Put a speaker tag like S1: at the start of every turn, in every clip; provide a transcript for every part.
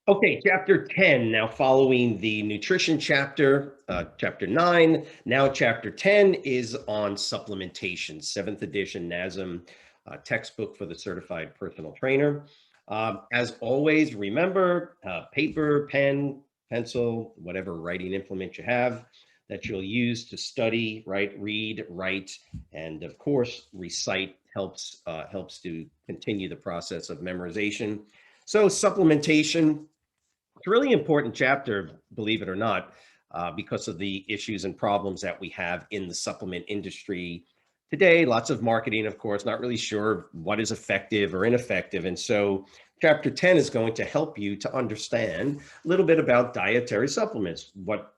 S1: Okay, chapter 10, now following the nutrition chapter, chapter 9. Now chapter 10 is on supplementation, 7th edition NASM textbook for the certified personal trainer. As always, remember paper, pen, pencil, whatever writing implement you have that you'll use to study, read, write, and of course, recite helps to continue the process of memorization. So supplementation, it's a really important chapter, believe it or not, because of the issues and problems that we have in the supplement industry today. Lots of marketing, of course, not really sure what is effective or ineffective. And so chapter 10 is going to help you to understand a little bit about dietary supplements, what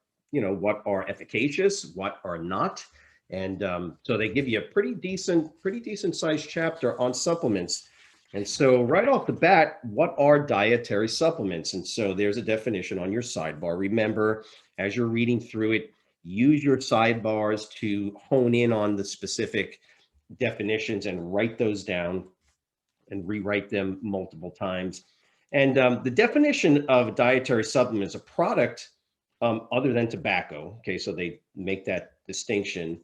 S1: are efficacious, what are not. And so they give you a pretty decent sized chapter on supplements. And so right off the bat, what are dietary supplements? And so there's a definition on your sidebar. Remember, as you're reading through it, use your sidebars to hone in on the specific definitions and write those down and rewrite them multiple times. And the definition of dietary supplement is a product other than tobacco. Okay, so they make that distinction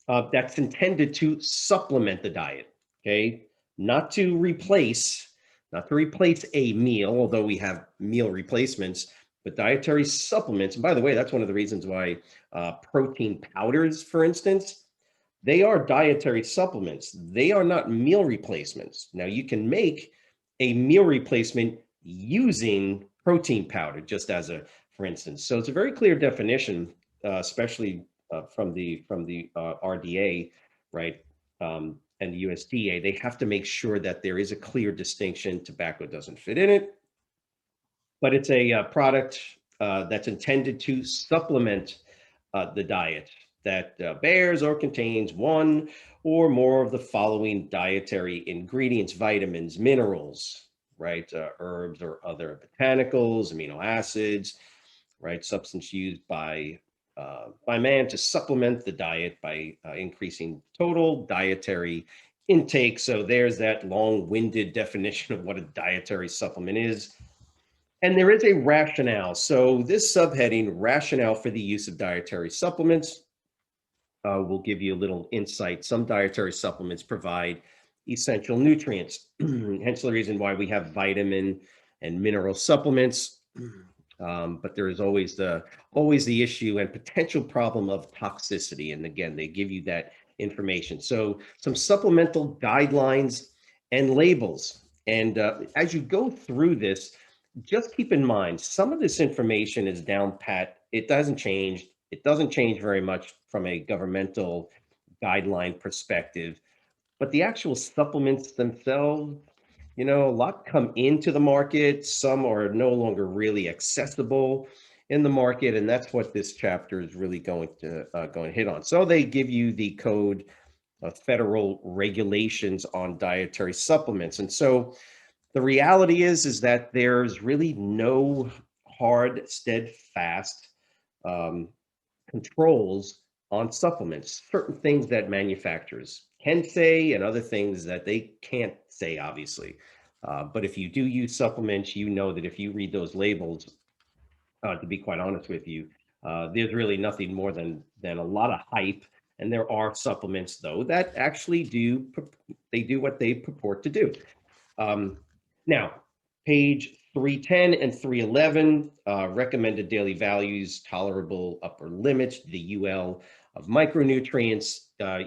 S1: that's intended to supplement the diet. Okay, not to replace, a meal, although we have meal replacements, but dietary supplements. And by the way, that's one of the reasons why protein powders, for instance, they are dietary supplements. They are not meal replacements. Now, you can make a meal replacement using protein powder, just as a, for instance. So it's a very clear definition, especially from the RDA, right? And the USDA. They have to make sure that there is a clear distinction. Tobacco doesn't fit in it, but it's a product that's intended to supplement the diet that bears or contains one or more of the following dietary ingredients: vitamins, minerals, right? Herbs or other botanicals, amino acids, right? Substance used by man to supplement the diet by increasing total dietary intake. So there's that long-winded definition of what a dietary supplement is. And there is a rationale. So this subheading, rationale for the use of dietary supplements, will give you a little insight. Some dietary supplements provide essential nutrients, hence the reason why we have vitamin and mineral supplements. But there is always the issue and potential problem of toxicity. And again, they give you that information. So some supplemental guidelines and labels. And as you go through this, just keep in mind, some of this information is down pat. It doesn't change. It doesn't change very much from a governmental guideline perspective. But the actual supplements themselves, a lot come into the market. Some are no longer really accessible in the market, and that's what this chapter is really going to hit on. So they give you the code of federal regulations on dietary supplements, and so the reality is that there's really no hard, steadfast controls on supplements. Certain things that manufacturers can say and other things that they can't say, obviously. But if you do use supplements, you know that if you read those labels, to be quite honest with you, there's really nothing more than a lot of hype. And there are supplements, though, that actually do what they purport to do. Now, page 310 and 311, recommended daily values, tolerable upper limits, the UL of micronutrients.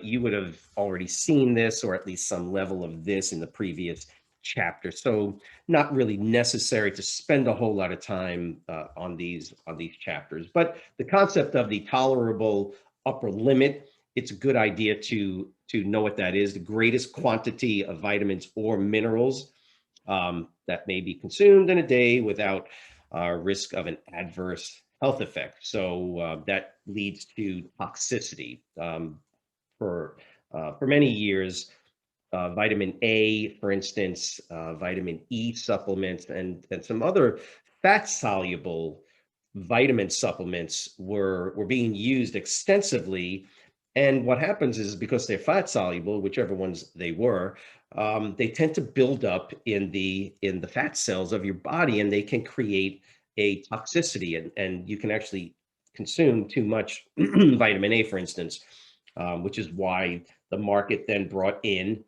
S1: You would have already seen this, or at least some level of this, in the previous chapter. So not really necessary to spend a whole lot of time on these chapters. But the concept of the tolerable upper limit, it's a good idea to know what that is: the greatest quantity of vitamins or minerals that may be consumed in a day without risk of an adverse health effect. So that leads to toxicity. For many years, vitamin A, for instance, vitamin E supplements, and some other fat-soluble vitamin supplements were being used extensively And what happens is because they're fat soluble, whichever ones they were, they tend to build up in the fat cells of your body, and they can create a toxicity. And you can actually consume too much vitamin A, for instance, which is why the market then brought in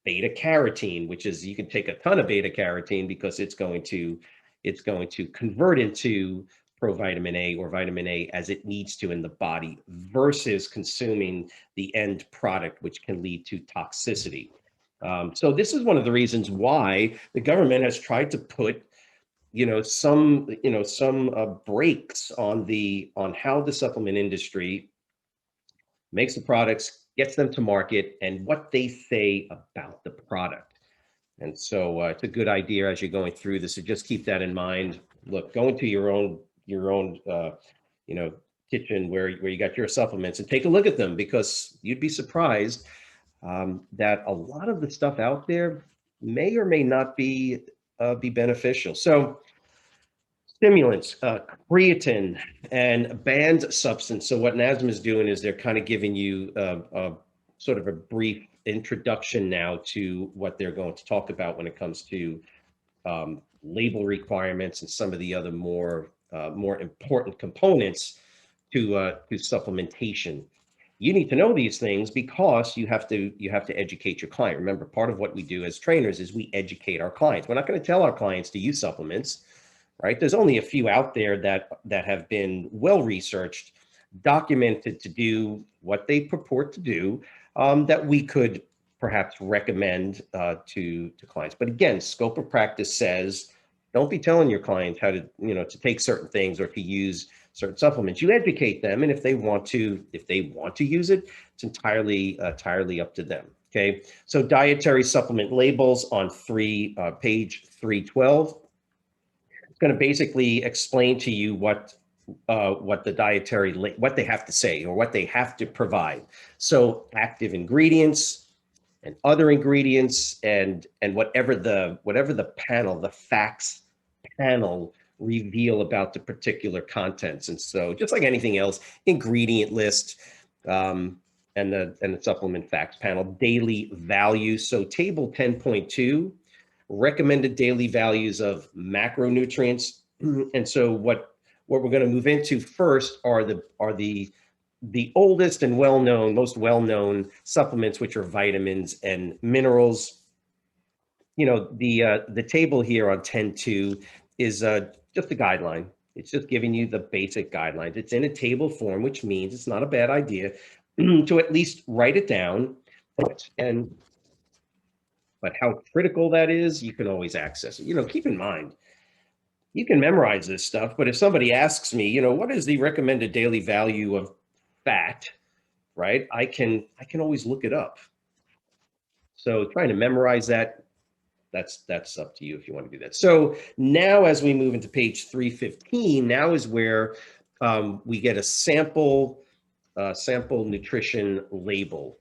S1: beta carotene, which is you can take a ton of beta carotene because it's going to convert into provitamin A or vitamin A as it needs to in the body versus consuming the end product, which can lead to toxicity. So this is one of the reasons why the government has tried to put, some brakes on how the supplement industry makes the products, gets them to market, and what they say about the product. And so it's a good idea as you're going through this to just keep that in mind. Look, go into your own you know, kitchen where you got your supplements and take a look at them, because you'd be surprised that a lot of the stuff out there may or may not be beneficial. So stimulants, creatine, and banned substance. So what NASM is doing is they're kind of giving you a sort of a brief introduction now to what they're going to talk about when it comes to label requirements and some of the other more important components to supplementation. You need to know these things because you have to educate your client. Remember, part of what we do as trainers is we educate our clients. We're not going to tell our clients to use supplements, right? There's only a few out there that have been well researched, documented to do what they purport to do, that we could perhaps recommend to clients. But again, scope of practice says don't be telling your clients how to take certain things or to use certain supplements. You educate them, and if they want to use it, it's entirely up to them. Okay, so dietary supplement labels on page 312. It's going to basically explain to you what what they have to say or what they have to provide. So active ingredients and other ingredients and whatever the panel, the facts panel reveal about the particular contents. And so just like anything else, ingredient list, and the supplement facts panel, daily values. So table 10.2, recommended daily values of macronutrients. And so what we're going to move into first are the oldest and most well-known supplements, which are vitamins and minerals. The table here on 10.2 is just a guideline. It's just giving you the basic guidelines. It's in a table form, which means it's not a bad idea to at least write it down. But how critical that is, you can always access it. Keep in mind, you can memorize this stuff, but if somebody asks me, what is the recommended daily value of fat, right? I can always look it up. So trying to memorize that's up to you if you want to do that. So now as we move into page 315, now is where we get a sample nutrition label.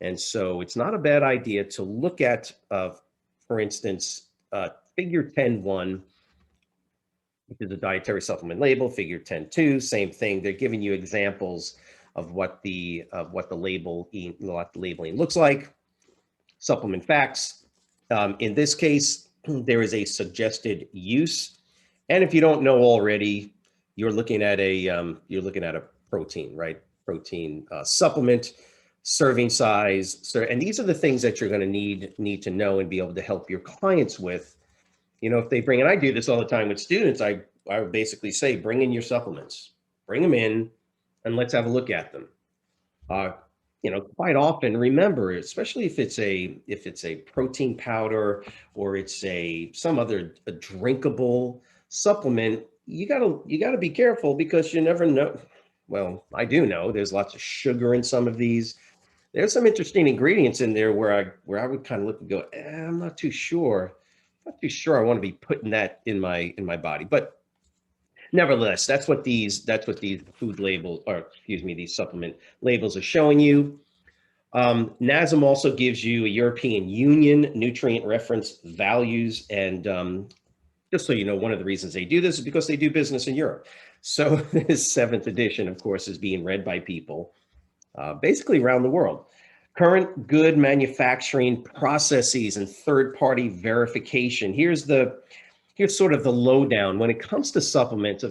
S1: And so it's not a bad idea to look at, for instance, figure 10.1, which is a dietary supplement label, figure 10.2, same thing. They're giving you examples of what the labeling looks like. Supplement facts. In this case, there is a suggested use, and if you don't know already, you're looking at a protein, right? Protein supplement, serving size, and these are the things that you're going to need to know and be able to help your clients with. If they bring, and I do this all the time with students, I would basically say, bring in your supplements, bring them in, and let's have a look at them. Quite often, remember, especially if it's a protein powder or it's some other drinkable supplement, you gotta be careful because you never know. Well, I do know there's lots of sugar in some of these. There's some interesting ingredients in there where I would kind of look and go, I'm not too sure. I want to be putting that in my body. But nevertheless, that's what these food labels, or excuse me, these supplement labels are showing you. NASM also gives you a European Union nutrient reference values. And just so you know, one of the reasons they do this is because they do business in Europe. So this 7th edition, of course, is being read by people basically around the world. Current good manufacturing processes and third-party verification. Here's sort of the lowdown when it comes to supplements.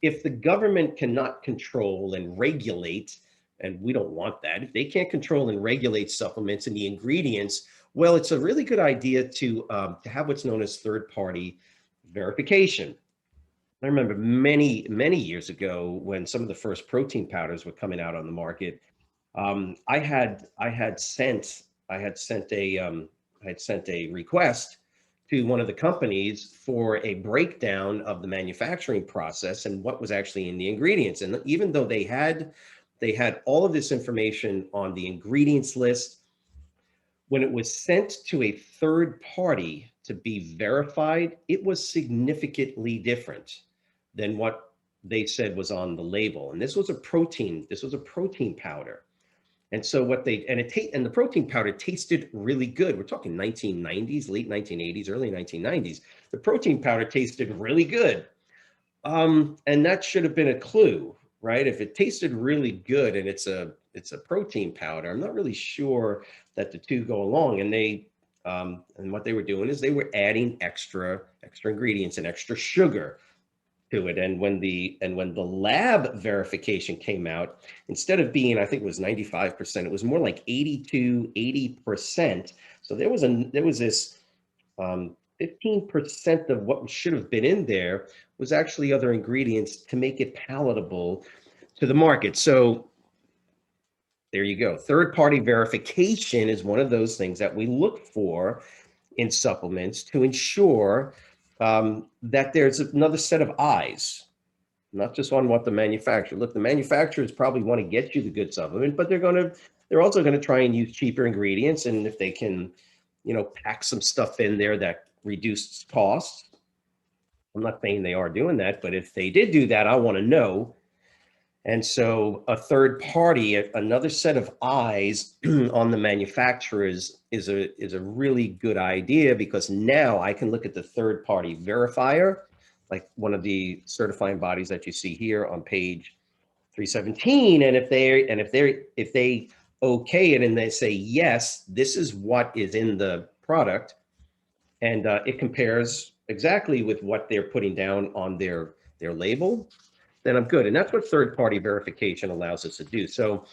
S1: If the government cannot control and regulate, and we don't want that, if they can't control and regulate supplements and the ingredients, well, it's a really good idea to have what's known as third-party verification. I remember many years ago when some of the first protein powders were coming out on the market. I had sent a request to one of the companies for a breakdown of the manufacturing process and what was actually in the ingredients. And even though they had all of this information on the ingredients list, when it was sent to a third party to be verified, it was significantly different than what they said was on the label. And this was a protein powder. And so the protein powder tasted really good. We're talking 1990s, late 1980s, early 1990s. The protein powder tasted really good. And that should have been a clue, right? If it tasted really good and it's a protein powder, I'm not really sure that the two go along. And what they were doing is they were adding extra ingredients and extra sugar to it. And when the lab verification came out, instead of being, I think it was 95%, it was more like 80%. So there was this 15% of what should have been in there was actually other ingredients to make it palatable to the market. So there you go. Third-party verification is one of those things that we look for in supplements to ensure that there's another set of eyes, not just on what the manufacturer. Look, the manufacturers probably want to get you the good supplement, but they're also going to try and use cheaper ingredients. And if they can, pack some stuff in there that reduces costs, I'm not saying they are doing that, but if they did do that, I want to know. And so a third party, another set of eyes on the manufacturers is a really good idea, because now I can look at the third party verifier, like one of the certifying bodies that you see here on page 317. And if they okay it and they say, yes, this is what is in the product, and it compares exactly with what they're putting down on their label, then I'm good. And that's what third-party verification allows us to do. So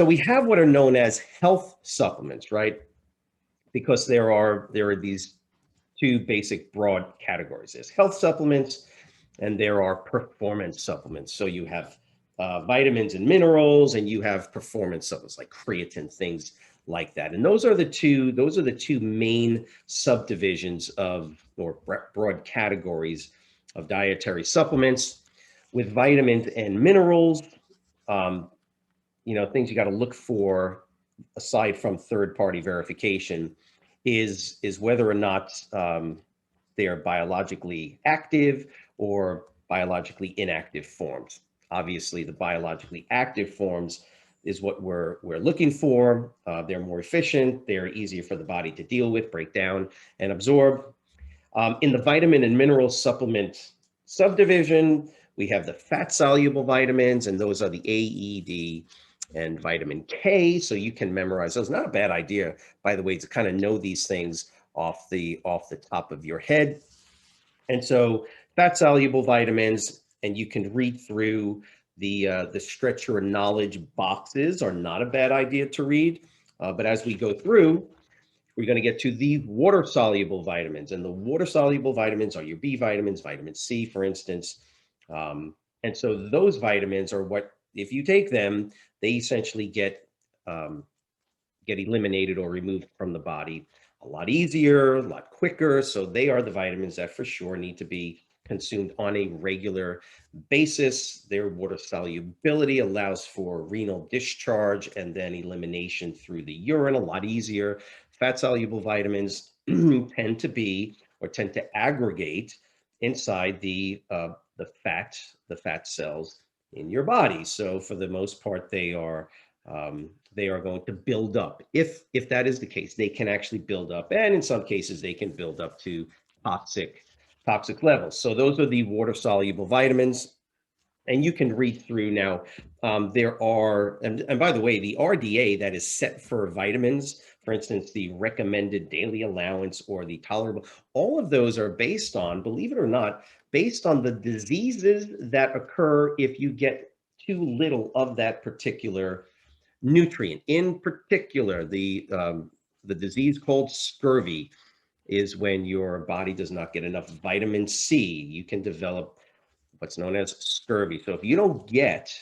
S1: we have what are known as health supplements, right? Because there are these two basic broad categories. There's health supplements and there are performance supplements. So you have vitamins and minerals, and you have performance supplements like creatine, things like that. And those are the two main subdivisions or broad categories of dietary supplements. With vitamins and minerals, things you got to look for aside from third-party verification is whether or not they are biologically active or biologically inactive forms. Obviously, the biologically active forms is what we're looking for. They're more efficient. They're easier for the body to deal with, break down, and absorb. In the vitamin and mineral supplement subdivision, we have the fat-soluble vitamins, and those are the A, E, D, and vitamin K. So you can memorize those. Not a bad idea, by the way, to kind of know these things off the top of your head. And so fat-soluble vitamins, and you can read through the stretch your knowledge boxes are not a bad idea to read. But as we go through, we're going to get to the water-soluble vitamins. And the water-soluble vitamins are your B vitamins, vitamin C, for instance. And so those vitamins are what, if you take them, they essentially get eliminated or removed from the body a lot easier, a lot quicker. So they are the vitamins that for sure need to be consumed on a regular basis. Their water solubility allows for renal discharge and then elimination through the urine a lot easier. Fat-soluble vitamins tend to aggregate inside the fat cells in your body. So for the most part, they are going to build up. If that is the case, they can actually build up, and in some cases, they can build up to toxic levels. So those are the water-soluble vitamins. And you can read through now. There are, and by the way, the RDA that is set for vitamins, for instance, the recommended daily allowance or the tolerable, all of those are based on, believe it or not, based on the diseases that occur if you get too little of that particular nutrient. In particular, the disease called scurvy is when your body does not get enough vitamin C. You can develop what's known as scurvy. So if you don't get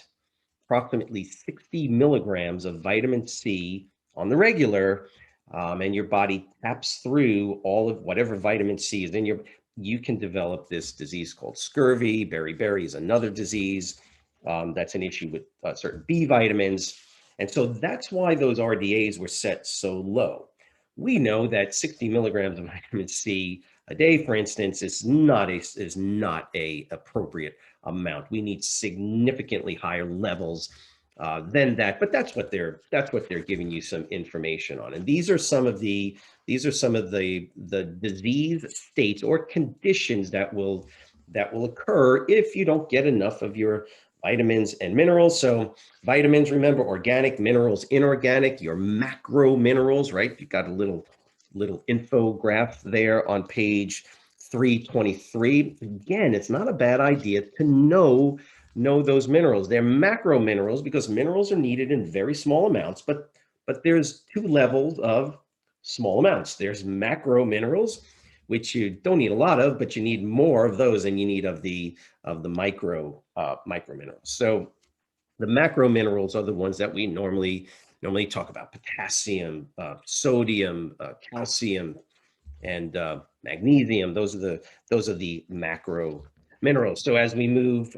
S1: approximately 60 milligrams of vitamin C on the regular, and your body taps through all of whatever vitamin C is in you can develop this disease called scurvy. Beriberi is another disease. That's an issue with certain B vitamins. And so that's why those RDAs were set so low. We know that 60 milligrams of vitamin C a day, for instance, is not a appropriate amount. We need significantly higher levels than that, but that's what they're giving you some information on. And these are some of the disease states or conditions that will occur if you don't get enough of your vitamins and minerals. So vitamins, remember, organic, minerals, inorganic, your macro minerals, right? You've got a little infograph there on page 323. Again, it's not a bad idea to know those minerals. They're macro minerals because minerals are needed in very small amounts, but there's two levels of small amounts. There's macro minerals, which you don't need a lot of, but you need more of those than you need of the micro minerals. So the macro minerals are the ones that we normally talk about: potassium, sodium, calcium, and magnesium. Those are the macro minerals. So as we move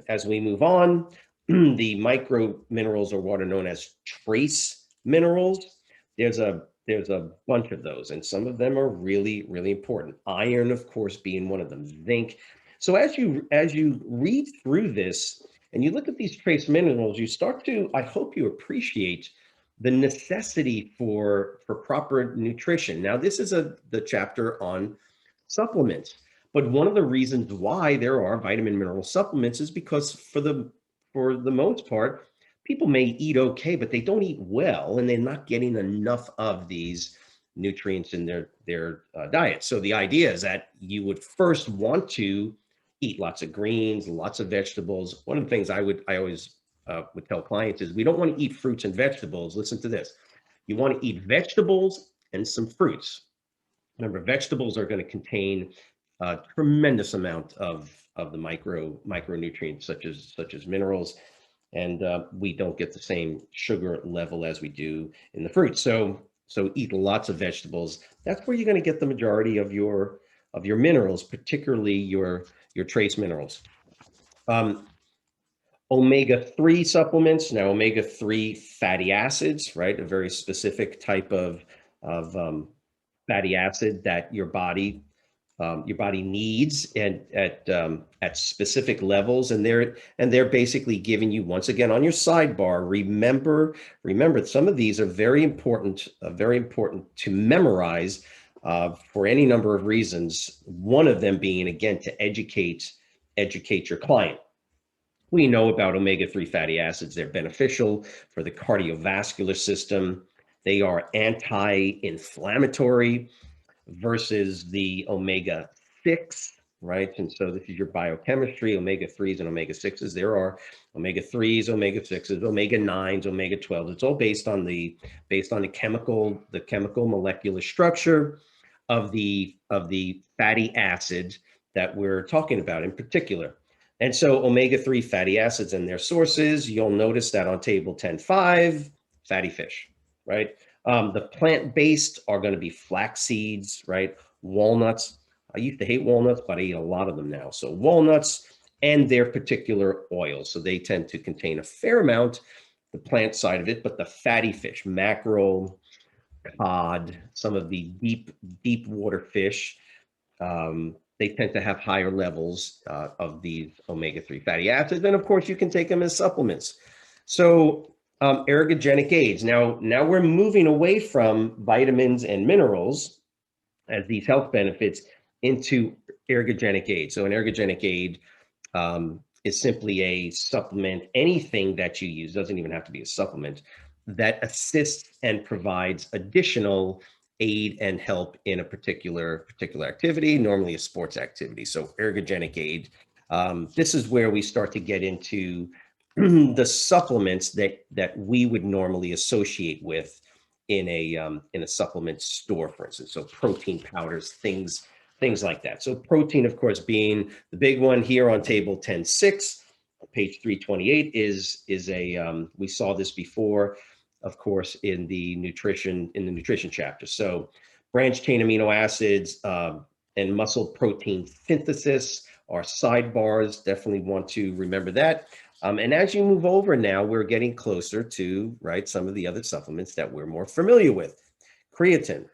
S1: on, the micro minerals are what are known as trace minerals. There's a bunch of those, and some of them are really, really important. Iron, of course, being one of them. Zinc. So as you read through this and you look at these trace minerals, you start to, I hope you appreciate the necessity for proper nutrition. Now, this is the chapter on supplements, but one of the reasons why there are vitamin mineral supplements is because for the most part, people may eat okay, but they don't eat well, and they're not getting enough of these nutrients in their diet. So the idea is that you would first want to eat lots of greens, lots of vegetables. One of the things I always would tell clients is we don't want to eat fruits and vegetables. Listen to this. You want to eat vegetables and some fruits. Remember, vegetables are going to contain a tremendous amount of the micronutrients such as minerals, and we don't get the same sugar level as we do in the fruits. So eat lots of vegetables. That's where you're going to get the majority of your minerals, particularly your trace minerals. Omega-3 supplements. Now, omega-3 fatty acids, right? A very specific type of fatty acid that your body needs and at specific levels, and they're basically giving you, once again, on your sidebar. Remember, some of these are very important to memorize for any number of reasons. One of them being, again, to educate your client. We know about omega-3 fatty acids. They're beneficial for the cardiovascular system. They are anti-inflammatory versus the omega-6, right? And so this is your biochemistry, omega-3s and omega-6s. There are omega-3s, omega-6s, omega-9s, omega-12s. It's all based on the chemical molecular structure of the fatty acids that we're talking about in particular. And so omega-3 fatty acids and their sources, you'll notice that on table 10.5, fatty fish, right? The plant-based are going to be flax seeds, right? Walnuts. I used to hate walnuts, but I eat a lot of them now. So walnuts and their particular oils. So they tend to contain a fair amount, the plant side of it, but the fatty fish, mackerel, cod, some of the deep water fish, they tend to have higher levels of these omega-3 fatty acids. And of course, you can take them as supplements. So ergogenic aids. Now we're moving away from vitamins and minerals as these health benefits into ergogenic aids. So an ergogenic aid is simply a supplement. Anything that you use, doesn't even have to be a supplement, that assists and provides additional aid and help in a particular activity, normally a sports activity. So ergogenic aid. This is where we start to get into the supplements that we would normally associate with in a supplement store, for instance. So protein powders, things like that. So protein, of course, being the big one here on table 10.6, page 328 is a we saw this before, of course, in the nutrition chapter. So branched chain amino acids and muscle protein synthesis are sidebars. Definitely want to remember that. And as you move over now, we're getting closer to, right, some of the other supplements that we're more familiar with. Creatine.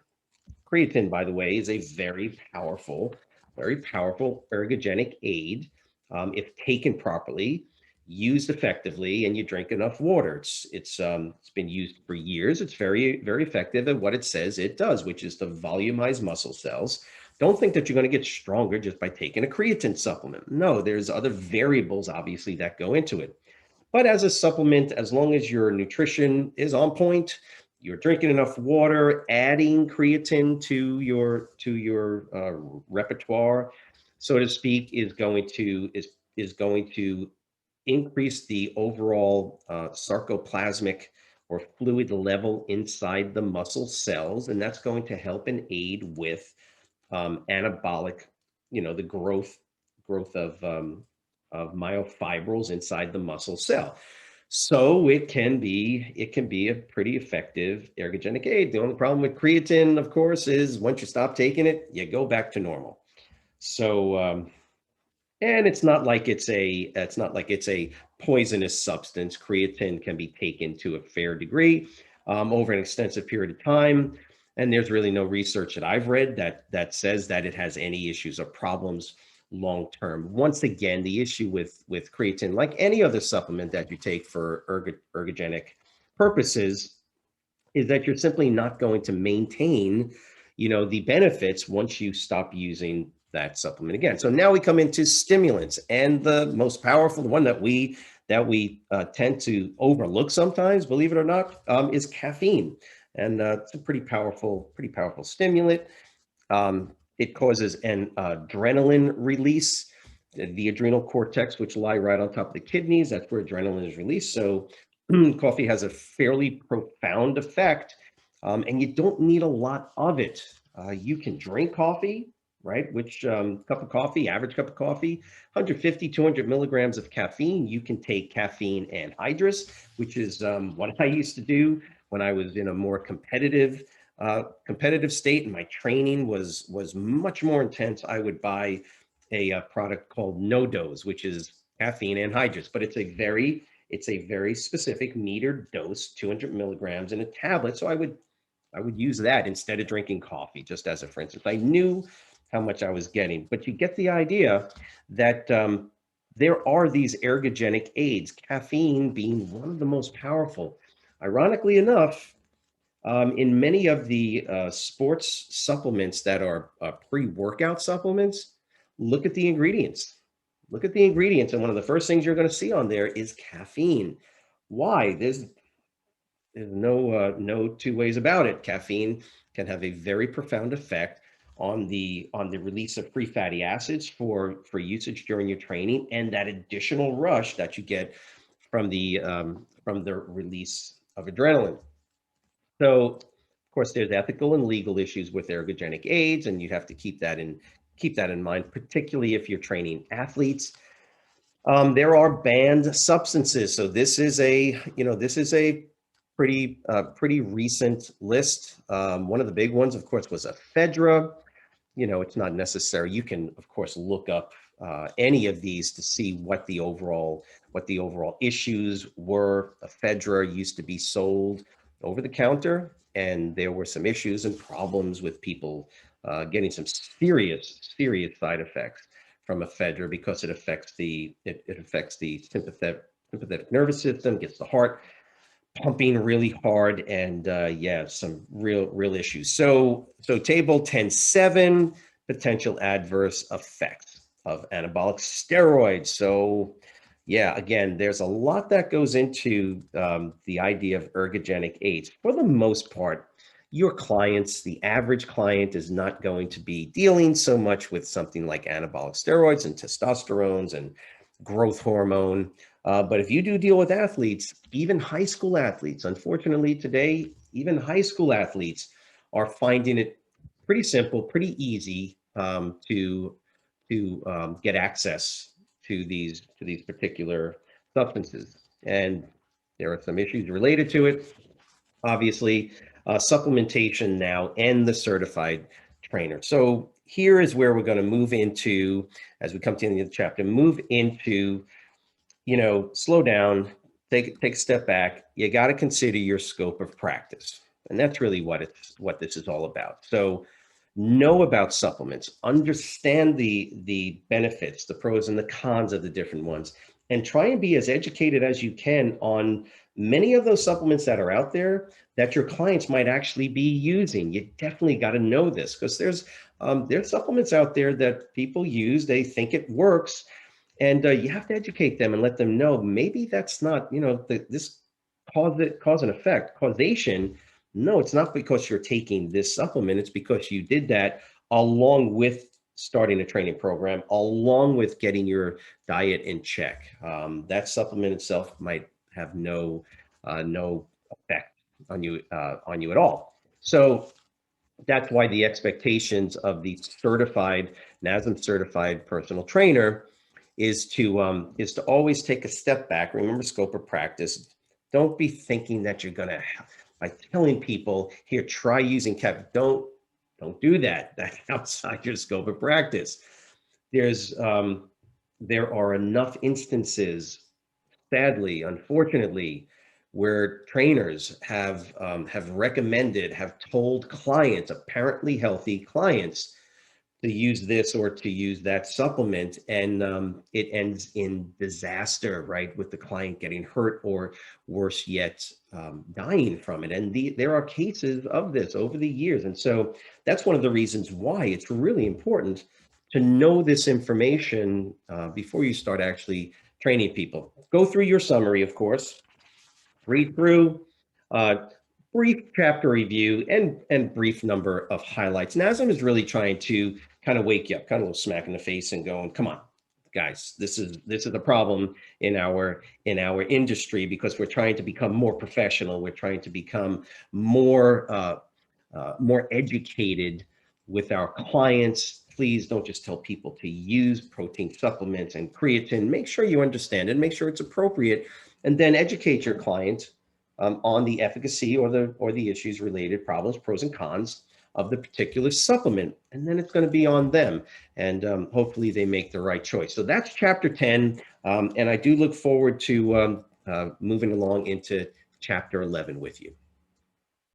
S1: Creatine, by the way, is a very powerful ergogenic aid. If taken properly, used effectively, and you drink enough water. It's been used for years. It's very effective at what it says it does, which is to volumize muscle cells. Don't think that you're going to get stronger just by taking a creatine supplement. No, there's other variables, obviously, that go into it. But as a supplement, as long as your nutrition is on point, you're drinking enough water, adding creatine to your repertoire, so to speak, is going to increase the overall sarcoplasmic or fluid level inside the muscle cells, and that's going to help and aid with anabolic, the growth of myofibrils inside the muscle cell. So it can be a pretty effective ergogenic aid. The only problem with creatine, of course, is once you stop taking it, you go back to normal. So and it's not like it's a poisonous substance. Creatine can be taken to a fair degree over an extensive period of time, and there's really no research that I've read that says that it has any issues or problems long term. Once again, the issue with creatine, like any other supplement that you take for ergogenic purposes, is that you're simply not going to maintain, the benefits once you stop using that supplement again. So now we come into stimulants, and the most powerful, the one that we tend to overlook sometimes, believe it or not, is caffeine, and it's a pretty powerful stimulant. It causes an adrenaline release. The adrenal cortex, which lie right on top of the kidneys, that's where adrenaline is released. So coffee has a fairly profound effect, and you don't need a lot of it. You can drink coffee, right? Which cup of coffee, average cup of coffee, 150, 200 milligrams of caffeine. You can take caffeine anhydrous, which is what I used to do when I was in a more competitive state, and my training was much more intense. I would buy a product called No Dose, which is caffeine anhydrous, but it's a very specific metered dose, 200 milligrams in a tablet. So I would use that instead of drinking coffee, just as a for instance. I knew how much I was getting, but you get the idea that there are these ergogenic aids, caffeine being one of the most powerful. Ironically enough, in many of the sports supplements that are pre-workout supplements, look at the ingredients. Look at the ingredients, and one of the first things you're going to see on there is caffeine. Why? There's no two ways about it. Caffeine can have a very profound effect on the release of free fatty acids for usage during your training, and that additional rush that you get from the release of adrenaline. So, of course, there's ethical and legal issues with ergogenic aids, and you have to keep that in mind, particularly if you're training athletes. There are banned substances. So this is a pretty recent list. One of the big ones, of course, was ephedra. It's not necessary. You can, of course, look up any of these to see what the overall issues were. Ephedra used to be sold over the counter, and there were some issues and problems with people getting some serious side effects from ephedra because it affects the sympathetic nervous system, gets the heart pumping really hard, and some real issues. So table 10.7, potential adverse effects of anabolic steroids. So Yeah, again, there's a lot that goes into the idea of ergogenic aids. For the most part, your clients, the average client, is not going to be dealing so much with something like anabolic steroids and testosterones and growth hormone. But if you do deal with athletes, even high school athletes, unfortunately today, even high school athletes are finding it pretty simple, pretty easy to get access to these particular substances. And there are some issues related to it. Obviously, supplementation now and the certified trainer. So here is where we're going to move into, as we come to the end of the chapter, move into, slow down, take a step back. You got to consider your scope of practice. And that's really what this is all about. So know about supplements, understand the benefits, the pros and the cons of the different ones, and try and be as educated as you can on many of those supplements that are out there that your clients might actually be using. You definitely got to know this, because there's supplements out there that people use. They think it works, and you have to educate them and let them know maybe that's not, this cause and effect causation. No, it's not because you're taking this supplement. It's because you did that along with starting a training program, along with getting your diet in check. That supplement itself might have no effect on you at all. So that's why the expectations of the certified NASM certified personal trainer is to always take a step back. Remember, scope of practice. Don't be thinking that you're going to, by telling people, here, try using caffeine. Don't do that. That's outside your scope of practice. There are enough instances, sadly, unfortunately, where trainers have recommended, have told clients, apparently healthy clients, to use this or to use that supplement, and it ends in disaster, right, with the client getting hurt, or worse yet, dying from it. And there are cases of this over the years. And so that's one of the reasons why it's really important to know this information before you start actually training people. Go through your summary, of course, read through, uh, brief chapter review, and brief number of highlights. NASM is really trying to kind of wake you up, kind of a little smack in the face, and going, come on, guys, this is a problem in our industry, because we're trying to become more professional. We're trying to become more educated with our clients. Please don't just tell people to use protein supplements and creatine. Make sure you understand it, make sure it's appropriate, and then educate your client on the efficacy or the issues related, problems, pros and cons of the particular supplement. And then it's going to be on them, and hopefully they make the right choice. So that's chapter 10. And I do look forward to moving along into chapter 11 with you.